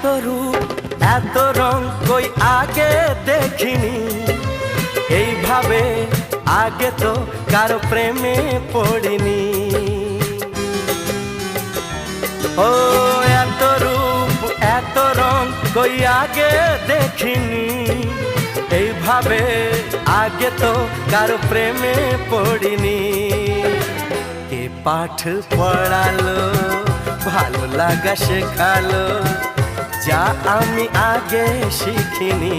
এত রূপ এত রং কই আগে দেখিনি, এইভাবে আগে তো কারো প্রেমে পড়িনি। ও এত রূপ এত রং কই আগে দেখিনি, এইভাবে আগে তো কারো প্রেমে পড়িনি। কে পাঠ পড়ালো ভালো লাগা শেখালো, যা আমি আগে শিখিনি।